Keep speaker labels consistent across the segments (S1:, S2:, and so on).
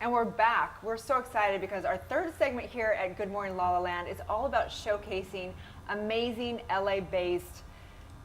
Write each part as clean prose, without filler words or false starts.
S1: And we're back. We're so excited because our third segment here at Good Morning LaLa Land is all about showcasing amazing LA-based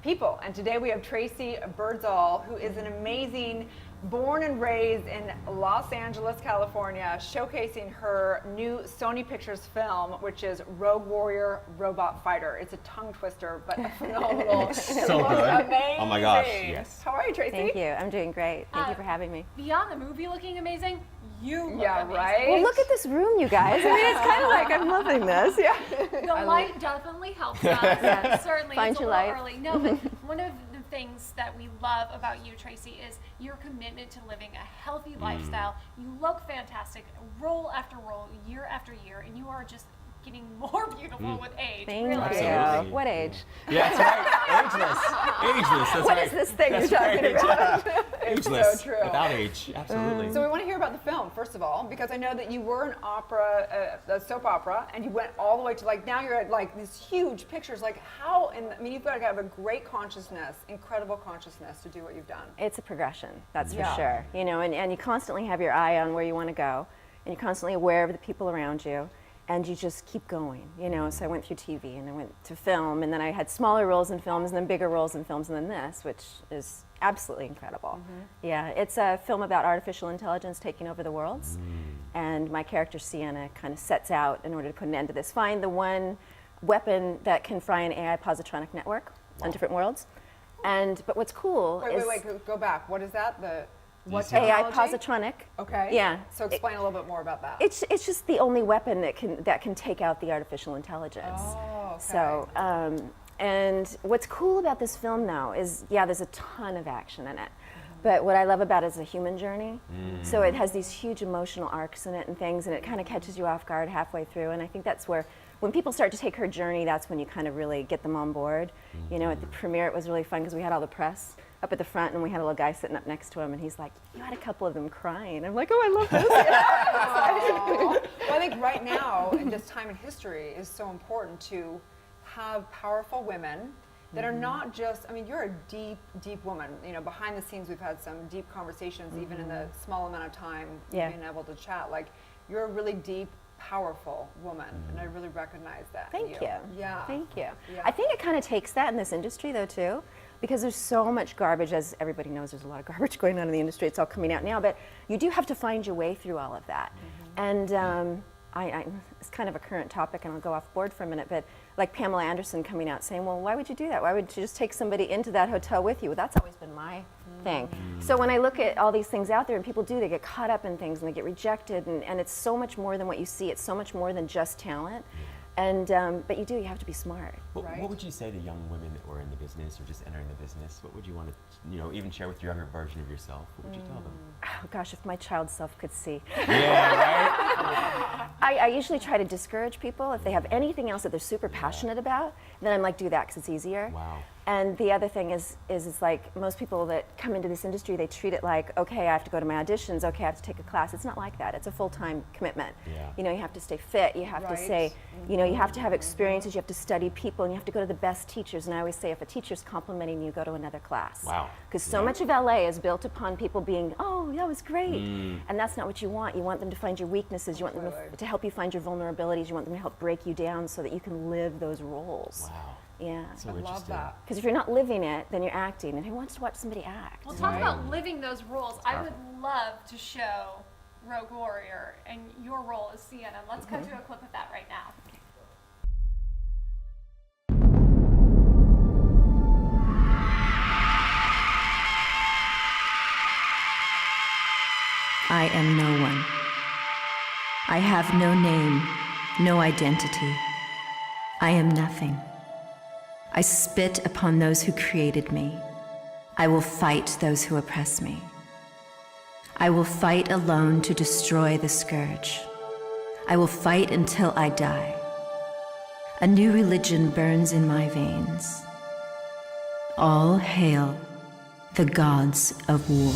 S1: people. And today we have Tracey Birdsall, who is an amazing, born and raised in Los Angeles, California, showcasing her new Sony Pictures film, which is Rogue Warrior Robot Fighter. It's a tongue twister, but a phenomenal.
S2: So good.
S1: Amazing.
S2: Oh my gosh, yes.
S1: How are you, Tracey?
S3: Thank you. I'm doing great. Thank you for having me.
S4: Beyond the movie looking amazing, you look amazing.
S1: Right?
S3: Well, look at this room, you guys. I mean, it's kind of like I'm loving this. Yeah.
S4: The light definitely helps us. Certainly,
S3: Find
S4: it's a
S3: your
S4: little
S3: light.
S4: early. No, but one of the things that we love about you, Tracey, is your commitment to living a healthy lifestyle. You look fantastic, role after role, year after year, and you are just getting more beautiful with age.
S3: Thank
S4: really.
S3: you.
S2: Absolutely.
S3: What age?
S2: Yeah, that's right. Ageless. Ageless. That's
S3: What
S2: right.
S3: is this thing
S2: That's
S3: you're talking
S2: right.
S3: about?
S2: Yeah.
S1: It's
S2: Ageless.
S1: so true.
S2: Without age. Absolutely.
S1: So we want to hear about the film, first of all, because I know that you were an opera, a soap opera, and you went all the way to now you're at these huge pictures. Like how, I mean, you've got to have a great consciousness, incredible consciousness to do what you've done.
S3: It's a progression, that's
S1: Yeah.
S3: for sure. You know, and you constantly have your eye on where you want to go, and you're constantly aware of the people around you, and you just keep going, you know. So I went through TV, and I went to film, and then I had smaller roles in films, and then bigger roles in films, and then this, which is absolutely incredible. Yeah, it's a film about artificial intelligence taking over the worlds, and my character Sienna kind of sets out in order to put an end to this. Find the one weapon that can fry an AI positronic network on different worlds. But what's cool is
S1: Wait, go back. What is that? What
S3: AI
S1: technology?
S3: positronic.
S1: Okay.
S3: Yeah.
S1: So explain a little bit more about that.
S3: It's just the only weapon that can take out the artificial intelligence.
S1: Oh, okay.
S3: So, and what's cool about this film now is, yeah, there's a ton of action in it. But what I love about it is a human journey. So it has these huge emotional arcs in it and things, and it kind of catches you off guard halfway through. And I think that's where, when people start to take her journey, that's when you kind of really get them on board. You know, at the premiere, it was really fun because we had all the press up at the front, and we had a little guy sitting up next to him, and he's like, "You had a couple of them crying." I'm like, "Oh, I love this."
S1: Well, I think right now, in this time in history, is so important to have powerful women that are not just, I mean, you're a deep, deep woman. You know, behind the scenes, we've had some deep conversations, even in the small amount of time we've been able to chat. Like, you're a really deep, powerful woman, and I really recognize that.
S3: Thank you.
S1: Yeah.
S3: Thank you.
S1: Yeah.
S3: I think it kind of takes that in this industry, though, too, because there's so much garbage. As everybody knows, there's a lot of garbage going on in the industry. It's all coming out now, but you do have to find your way through all of that. And it's kind of a current topic, and I'll go off board for a minute, but like Pamela Anderson coming out saying, well, why would you do that? Why would you just take somebody into that hotel with you? Well, that's always been my thing. So when I look at all these things out there, and people they get caught up in things, and they get rejected, and it's so much more than what you see. It's so much more than just talent. And but you have to be smart.
S2: What would you say to young women that were in the business or just entering the business? What would you want to, even share with your younger version of yourself? What would you tell them?
S3: Oh gosh, if my child self could see.
S2: Yeah, right?
S3: I usually try to discourage people. If they have anything else that they're super passionate about, then I'm like, do that because it's easier.
S2: Wow.
S3: And the other thing is it's like most people that come into this industry, they treat it like, okay, I have to go to my auditions, okay, I have to take a class. It's not like that. It's a full-time commitment.
S2: Yeah.
S3: You know, you have to stay fit. You have to say, you know, you have to have experiences. You have to study people, and you have to go to the best teachers. And I always say, if a teacher's complimenting you, go to another class.
S2: Wow.
S3: Because so much of LA is built upon people being, oh, that was great. And that's not what you want. You want them to find your weaknesses. You want them to help you find your vulnerabilities. You want them to help break you down so that you can live those roles.
S2: Wow.
S3: Yeah.
S2: So
S1: I love
S2: interesting.
S1: that.
S3: Because if you're not living it, then you're acting. And who wants to watch somebody act?
S4: Well, talk about living those roles. I would love to show Rogue Warrior and your role as Sienna. Let's cut to a clip of that right now.
S5: I am no one. I have no name, no identity. I am nothing. I spit upon those who created me. I will fight those who oppress me. I will fight alone to destroy the scourge. I will fight until I die. A new religion burns in my veins. All hail the gods of war.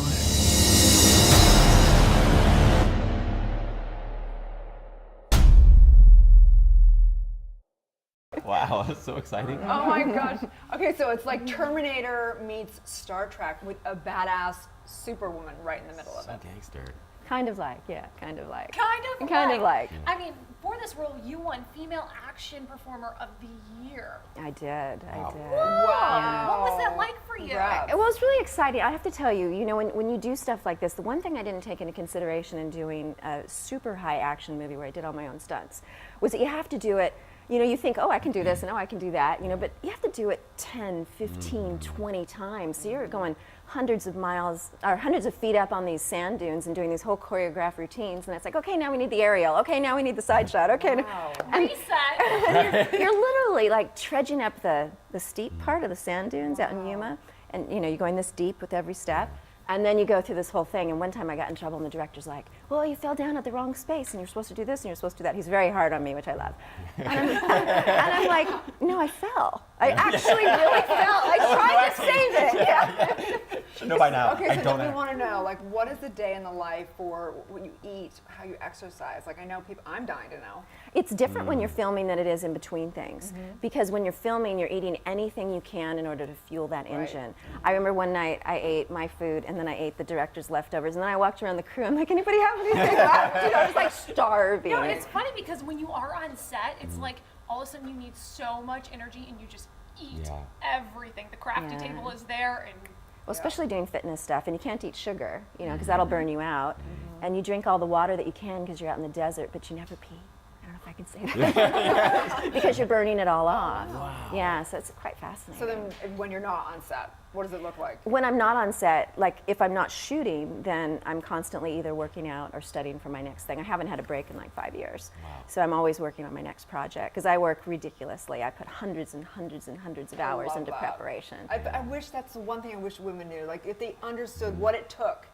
S2: Wow, that's so exciting.
S1: Oh my gosh. Okay, so it's like Terminator meets Star Trek with a badass superwoman right in the middle of
S2: So
S1: it.
S2: gangster.
S3: Kind of like, yeah, kind of like.
S4: Kind of
S3: like.
S4: I mean, for this role, you won Female Action Performer of the Year.
S3: I did.
S2: Wow.
S1: Wow.
S4: What was that like for you?
S1: Congrats.
S3: Well, it's really exciting. I have to tell you, when you do stuff like this, the one thing I didn't take into consideration in doing a super high action movie where I did all my own stunts was that you have to do it. You think, oh, I can do this and oh, I can do that, but you have to do it 10, 15, 20 times. So you're going hundreds of miles or hundreds of feet up on these sand dunes and doing these whole choreographed routines. And it's like, okay, now we need the aerial. Okay, now we need the side shot. Okay.
S1: Wow.
S4: Reset.
S3: You're literally like trudging up the steep part of the sand dunes out in Yuma. And you're going this deep with every step. And then you go through this whole thing. And one time I got in trouble and the director's like, well, you fell down at the wrong space and you're supposed to do this and you're supposed to do that. He's very hard on me, which I love. And I'm like, no, I fell. I actually really fell. I tried to save it. Yeah.
S2: Should know by now.
S1: Okay,
S2: I
S1: so
S2: don't
S1: then we
S2: know.
S1: want to know, like, what is the day in the life for what you eat, how you exercise? Like, I know people, I'm dying to know.
S3: It's different when you're filming than it is in between things. Because when you're filming, you're eating anything you can in order to fuel that engine. I remember one night I ate my food and then I ate the director's leftovers and then I walked around the crew. I'm like, anybody have anything left? I was like starving.
S4: No, it's funny because when you are on set, it's like all of a sudden you need so much energy and you just eat everything. The crafty
S3: Yeah.
S4: table is there and
S3: Well, especially doing fitness stuff, and you can't eat sugar, because that'll burn you out. And you drink all the water that you can because you're out in the desert, but you never pee. I don't know if I can say that. Because you're burning it all off.
S2: Wow.
S3: Yeah, so it's quite fascinating.
S1: So then when you're not on set, what does it look like?
S3: When I'm not on set, like if I'm not shooting, then I'm constantly either working out or studying for my next thing. I haven't had a break in like 5 years.
S2: Wow.
S3: So I'm always working on my next project because I work ridiculously. I put hundreds and hundreds and hundreds of hours
S1: love
S3: into
S1: that.
S3: preparation.
S1: I wish that's the one thing I wish women knew. Like, if they understood what it took.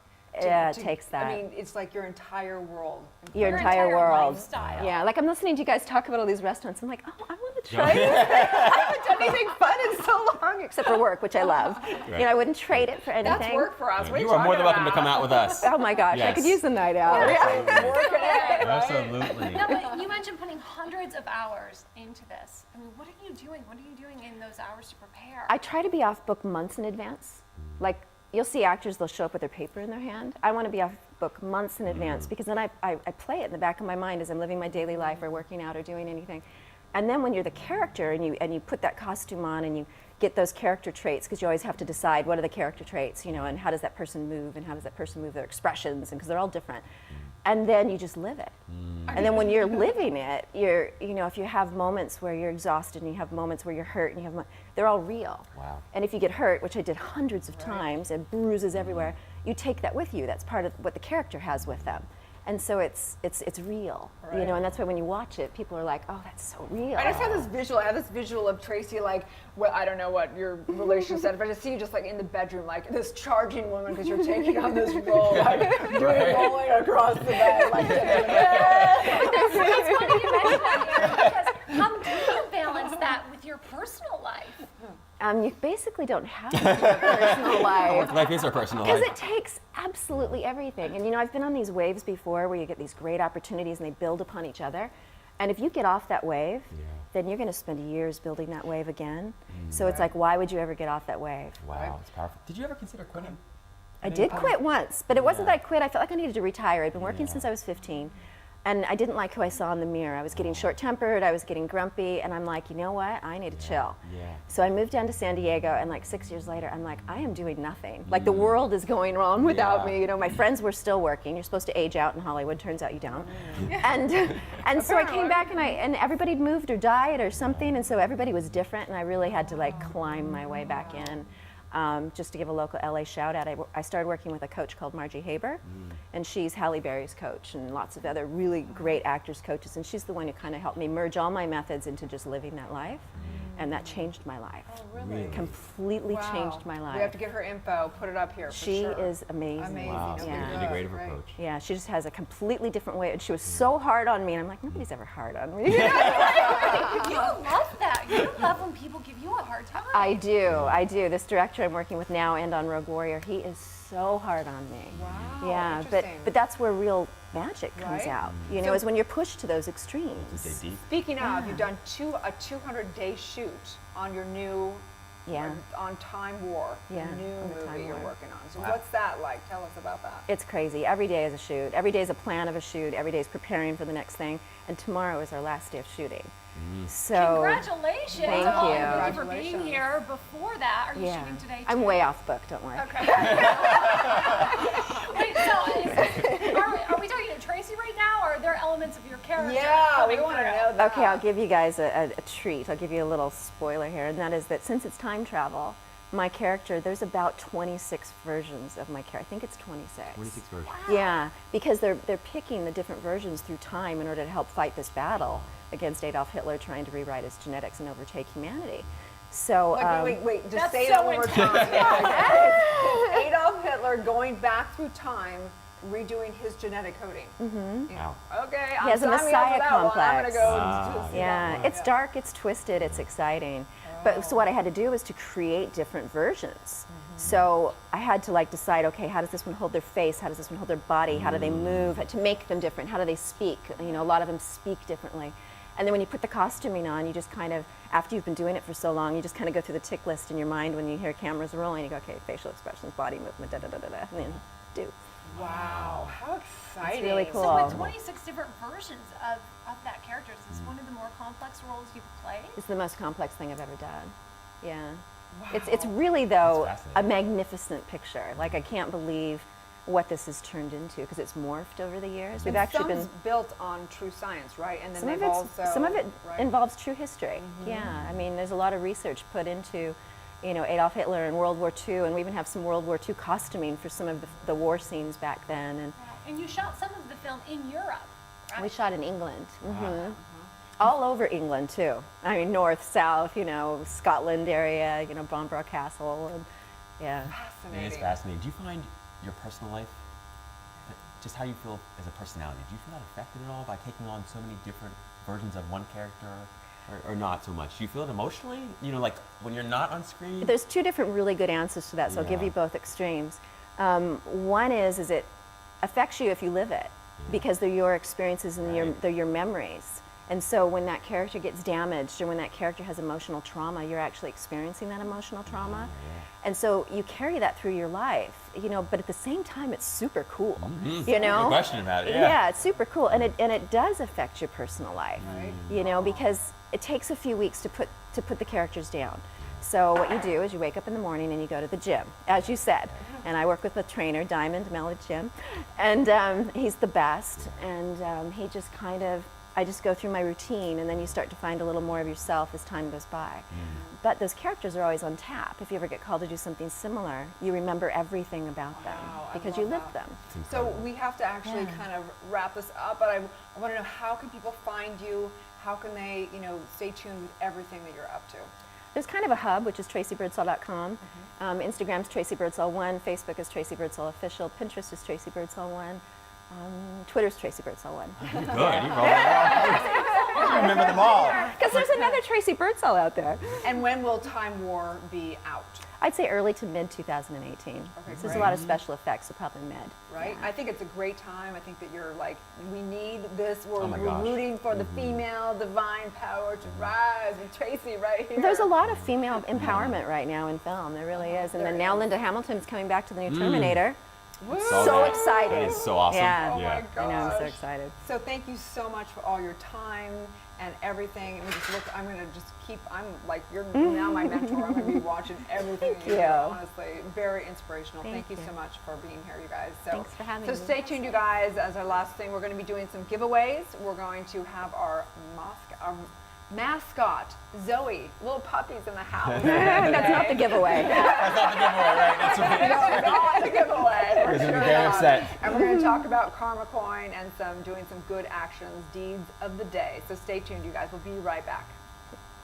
S3: Yeah, it takes that.
S1: I mean, it's like your entire world.
S3: Your
S4: Your
S3: entire
S4: entire
S3: world.
S4: lifestyle.
S3: Yeah, like I'm listening to you guys talk about all these restaurants. I'm like, oh, I want to try this. I haven't done anything fun in so long, except for work, which I love.
S2: Right.
S3: I wouldn't trade it for anything.
S1: That's work for us. What
S2: You
S1: are
S2: are more than
S1: talking
S2: welcome to come
S1: about?
S2: out with us.
S3: Oh my gosh, I could
S2: Yes.
S3: use the night out. Yeah.
S1: Working it, right?
S2: Absolutely.
S4: No, but you mentioned putting hundreds of hours into this. I mean, what are you doing? What are you doing in those hours to prepare?
S3: I try to be off book months in advance. Like you'll see actors, they'll show up with their paper in their hand. I want to be off book months in advance because then I play it in the back of my mind as I'm living my daily life or working out or doing anything. And then when you're the character and you put that costume on and you get those character traits, because you always have to decide what are the character traits, and how does that person move and how does that person move their expressions, and because they're all different. And then you just live it. And then when you're living it, if you have moments where you're exhausted and you have moments where you're hurt and they're all real.
S2: Wow.
S3: And if you get hurt, which I did hundreds of times, and bruises everywhere, you take that with you. That's part of what the character has with them. And so it's real,
S1: Right.
S3: and that's why when you watch it, people are like, oh, that's so real.
S1: I just have this visual. I have this visual of Tracey, like, I don't know what your relationship said, but I just see you just like in the bedroom, like this charging woman because you're taking on this role, like doing rolling across the bed, like.
S4: That's funny you mention that, Erin, because how do you balance that with your personal life?
S3: You basically don't have much of a personal life.
S2: Life is our personal
S3: Because
S2: life.
S3: it takes absolutely everything. And I've been on these waves before where you get these great opportunities and they build upon each other. And if you get off that wave, then you're going to spend years building that wave again. So it's like, why would you ever get off that wave?
S2: Wow, it's powerful. Did you ever consider quitting?
S3: I did quit once, but it wasn't that I quit. I felt like I needed to retire. I'd been working
S2: Yeah.
S3: since I was 15. And I didn't like who I saw in the mirror. I was getting short-tempered, I was getting grumpy, and I'm like, you know what? I need to chill.
S2: Yeah.
S3: So I moved down to San Diego, and like 6 years later, I'm like, I am doing nothing. Like the world is going on without
S2: Yeah.
S3: me. My friends were still working. You're supposed to age out in Hollywood. Turns out you don't. And so I came back, and everybody moved or died or something, and so everybody was different, and I really had to like climb my way back in. Just to give a local LA shout out, I started working with a coach called Margie Haber, and she's Halle Berry's coach and lots of other really great actors coaches, and she's the one who kind of helped me merge all my methods into just living that life, and that changed my life.
S1: Oh, really?
S3: Completely
S1: Wow.
S3: changed my life.
S1: We have to get her info, put it up here. For
S3: She
S1: sure.
S3: is amazing.
S1: Amazing.
S2: Wow,
S1: Okay,
S2: so
S3: Yeah.
S2: you're
S1: good.
S2: integrative
S1: Great.
S2: approach.
S3: Yeah, she just has a completely different way, and she was so hard on me, and I'm like, nobody's ever hard on me.
S4: You love that. You love when people give you a hard time.
S3: I do. This director I'm working with now and on Rogue Warrior, he is so hard on me.
S1: Wow,
S3: Yeah, but
S1: interesting.
S3: that's where real magic comes
S1: Right.
S3: out.
S1: So-
S3: Is when you're pushed to those
S2: To
S3: extremes.
S2: dig deep.
S1: Speaking of, you've done a 200-day shoot on your new
S3: Yeah.
S1: on Time War,
S3: Yeah,
S1: the new
S3: on the Time
S1: movie you're
S3: War.
S1: working on. So what's that like? Tell us about that.
S3: It's crazy. Every day is a shoot. Every day is a plan of a shoot. Every day is preparing for the next thing. And tomorrow is our last day of shooting. So
S4: Congratulations!
S3: Thank
S4: All
S3: you.
S4: Thank you for being
S1: Congratulations.
S4: here. Before that, are you
S3: yeah,
S4: shooting today?
S3: I'm
S4: too?
S3: way off book. Don't worry.
S4: Okay. Wait, so are we talking to Tracey right now, or are there elements of your character?
S1: Yeah, we
S4: coming
S1: want to
S4: through?
S1: know that.
S3: Okay, I'll give you guys a treat. I'll give you a little spoiler here, and that is that since it's time travel, my character, there's about 26 versions of my character. I think it's 26.
S2: 26 versions.
S3: Yeah, because they're picking the different versions through time in order to help fight this battle against Adolf Hitler trying to rewrite his genetics and overtake humanity. So
S1: Wait, just
S4: That's
S1: say
S4: so
S1: that one more time. It's Adolf Hitler going back through time, redoing his genetic coding.
S2: Wow.
S1: Okay,
S3: He has a
S1: sign me up for
S3: messiah
S1: that one. I'm gonna
S3: complex.
S1: go.
S2: Ah,
S1: see
S3: yeah,
S1: that one.
S3: it's dark, it's twisted, it's exciting. But so what I had to do was to create different versions. So I had to like decide, okay, how does this one hold their face? How does this one hold their body? How do they move? To make them different. How do they speak? You know, a lot of them speak differently. And then when you put the costuming on, you just kind of, after you've been doing it for so long, you just kind of go through the tick list in your mind when you hear cameras rolling. You go, okay, facial expressions, body movement, da da da da da, and then do.
S1: Wow, how exciting!
S3: It's really
S4: So
S3: cool.
S4: with 26 different versions of that character, is this one of the more complex roles you've played?
S3: It's the most complex thing I've ever done. Yeah. It's really, though,
S2: That's
S3: a
S2: fascinating.
S3: magnificent picture. Like, I can't believe what this has turned into because it's morphed over the years. We've
S1: And
S3: actually
S1: some's
S3: been.
S1: built on true science, right? And then
S3: Some of,
S1: they've also
S3: some of it
S1: right?
S3: involves true history. Yeah, I mean, there's a lot of research put into, you know, Adolf Hitler and World War II, and we even have some World War II costuming for some of the war scenes back then. And
S4: And you shot some of the film in Europe, right?
S3: we shot in England. All over England too. I mean, north, south, you know, Scotland area, you know, Bamborough Castle, and yeah.
S2: It is
S1: Fascinating.
S2: fascinating. Do you find your personal life, just how you feel as a personality, do you feel that affected at all by taking on so many different versions of one character, or not so much? Do you feel it emotionally? You know, like when you're not on screen?
S3: There's two different really good answers to that, so I'll give
S2: Yeah.
S3: you both extremes. One is it affects you if you live it, because they're your experiences and
S2: Right.
S3: they're your memories. And so when that character gets damaged or when that character has emotional trauma, you're actually experiencing that emotional trauma. And so you carry that through your life, you know, but at the same time, it's super cool, you know?
S2: No question about it,
S3: Yeah, it's super cool. And it does affect your personal life,
S1: Right.
S3: you know, because it takes a few weeks to put the characters down. So what you do is you wake up in the morning and you go to the gym, as you said. And I work with a trainer, Diamond Melody Jim, and he's the best. And he just kind of, I just go through my routine, and then you start to find a little more of yourself as time goes by. But those characters are always on tap. If you ever get called to do something similar, you remember everything about them
S1: Wow, I
S3: because you
S1: love
S3: lived
S1: that.
S3: them.
S1: So we have to actually kind of wrap this up, but I want to know, how can people find you? How can they, you know, stay tuned with everything that you're up to?
S3: There's kind of a hub, which is TraceyBirdsall.com. Instagram's Tracey Birdsall 1, Facebook is Tracey Birdsall Official, Pinterest is Tracey Birdsall 1, Twitter's Tracey Birdsall 1.
S2: You're good. You roll it. Remember them all.
S3: Because there's another Tracey Birdsall out there.
S1: And when will Time War be out?
S3: I'd say early to mid 2018. There's
S1: great.
S3: a lot of special effects, so probably mid.
S1: Right? I think it's a great time. I think that you're like, we need this. We're,
S2: Oh my
S1: we're
S2: gosh.
S1: rooting for the female divine power to rise with Tracey right here.
S3: There's a lot of female empowerment right now in film. There really is. And then now Linda Hamilton's coming back to the new Terminator.
S2: Saw
S3: So
S2: that.
S3: excited.
S2: That is so awesome.
S3: Yeah.
S1: Oh my
S3: I know, I'm so
S1: gosh.
S3: excited.
S1: So thank you so much for all your time and everything. And we just look, I'm gonna just keep, I'm like, you're now my mentor. I'm gonna be watching everything that you do,
S3: you.
S1: honestly. Very inspirational. Thank
S3: Thank
S1: you so
S3: you.
S1: much for being here, you guys. So,
S3: Thanks for having
S1: so
S3: me.
S1: stay tuned, you guys. As our last thing, we're gonna be doing some giveaways. We're going to have our mascot, Zoe, little puppies in the house.
S3: That's not the giveaway.
S2: That's not the giveaway, right? That's right.
S1: No, not the giveaway.
S2: He's
S1: For
S2: gonna be
S1: sure
S2: very
S1: not.
S2: upset.
S1: And we're going to talk about Karma Coin and doing some good actions, deeds of the day. So stay tuned, you guys. We'll be right back.